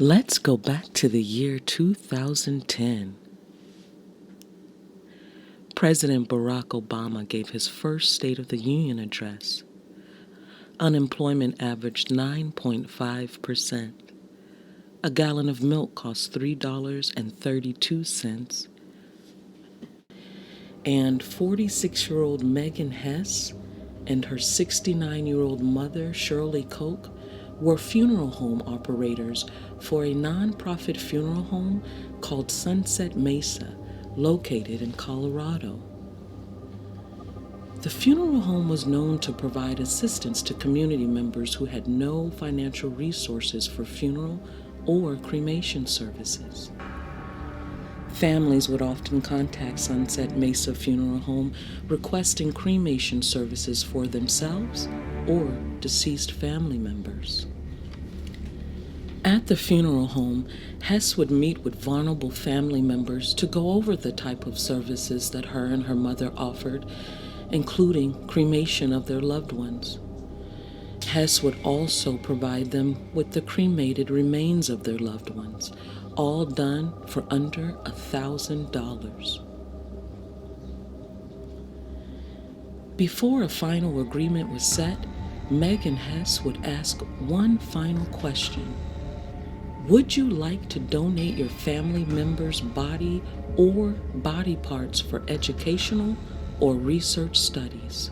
Let's go back to the year 2010. President Barack Obama gave his first State of the Union address. Unemployment averaged 9.5%. A gallon of milk cost $3.32. And 46-year-old Megan Hess and her 69-year-old mother, Shirley Koch, were funeral home operators for a nonprofit funeral home called Sunset Mesa, located in Colorado. The funeral home was known to provide assistance to community members who had no financial resources for funeral or cremation services. Families would often contact Sunset Mesa Funeral Home requesting cremation services for themselves or deceased family members. At the funeral home, Hess would meet with vulnerable family members to go over the type of services that her and her mother offered, including cremation of their loved ones. Hess would also provide them with the cremated remains of their loved ones, all done for under $1,000. Before a final agreement was set, Megan Hess would ask one final question. Would you like to donate your family member's body or body parts for educational or research studies?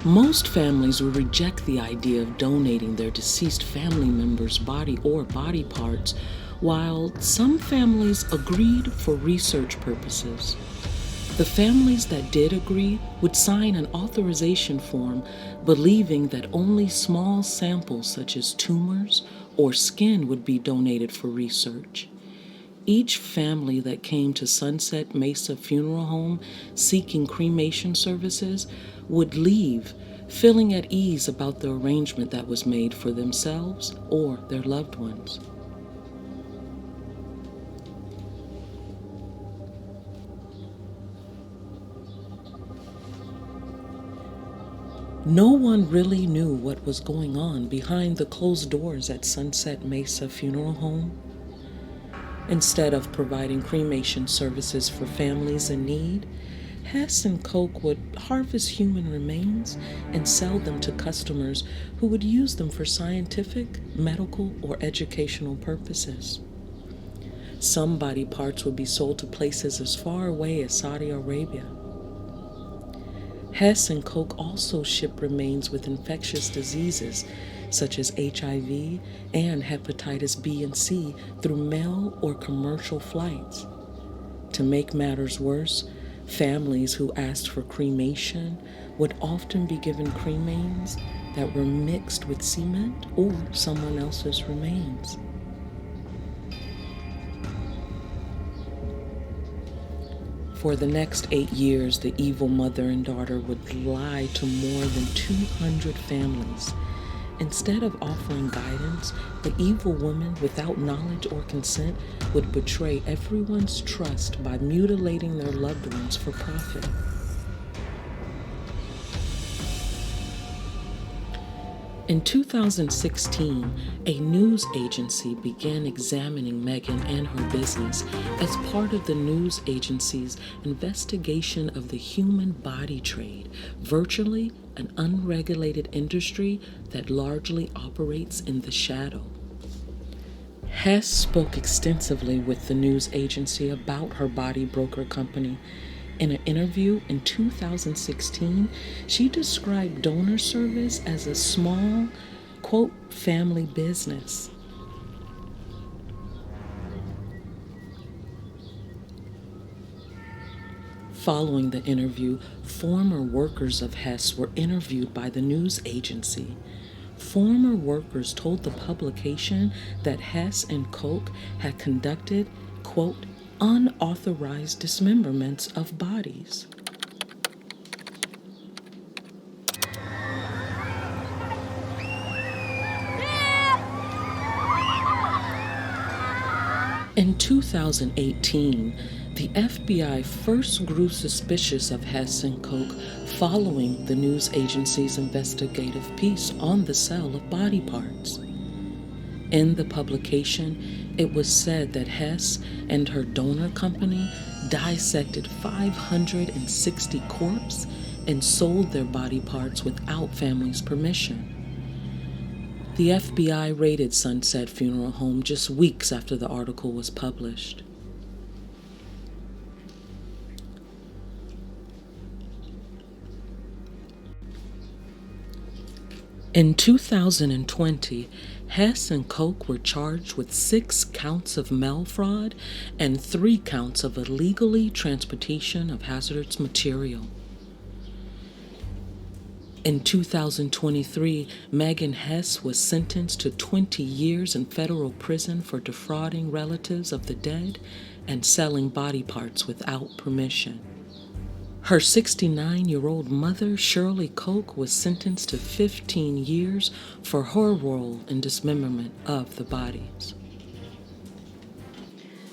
Most families would reject the idea of donating their deceased family member's body or body parts, while some families agreed for research purposes. The families that did agree would sign an authorization form believing that only small samples such as tumors or skin would be donated for research. Each family that came to Sunset Mesa Funeral Home seeking cremation services would leave feeling at ease about the arrangement that was made for themselves or their loved ones. No one really knew what was going on behind the closed doors at Sunset Mesa Funeral Home. Instead of providing cremation services for families in need, Hess and Koch would harvest human remains and sell them to customers who would use them for scientific, medical, or educational purposes. Some body parts would be sold to places as far away as Saudi Arabia. Hess and Koch also shipped remains with infectious diseases such as HIV and hepatitis B and C through mail or commercial flights. To make matters worse, families who asked for cremation would often be given cremains that were mixed with cement or someone else's remains. For the next 8 years, the evil mother and daughter would lie to more than 200 families. Instead of offering guidance, the evil woman, without knowledge or consent, would betray everyone's trust by mutilating their loved ones for profit. In 2016, a news agency began examining Megan and her business as part of the news agency's investigation of the human body trade, virtually an unregulated industry that largely operates in the shadow. Hess spoke extensively with the news agency about her body broker company. In an interview in 2016, she described donor service as a small, quote, family business. Following the interview, former workers of Hess were interviewed by the news agency. Former workers told the publication that Hess and Koch had conducted, quote, unauthorized dismemberments of bodies. In 2018, The FBI first grew suspicious of Hess and Koch following the news agency's investigative piece on the sale of body parts. In the publication, it was said that Hess and her donor company dissected 560 corpses and sold their body parts without families' permission. The FBI raided Sunset Funeral Home just weeks after the article was published. In 2020, Hess and Koch were charged with 6 counts of mail fraud and 3 counts of illegally transportation of hazardous material. In 2023, Megan Hess was sentenced to 20 years in federal prison for defrauding relatives of the dead and selling body parts without permission. Her 69-year-old mother, Shirley Koch, was sentenced to 15 years for her role in dismemberment of the bodies.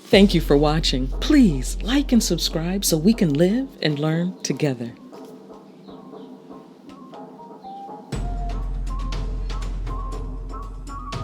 Thank you for watching. Please like and subscribe so we can live and learn together.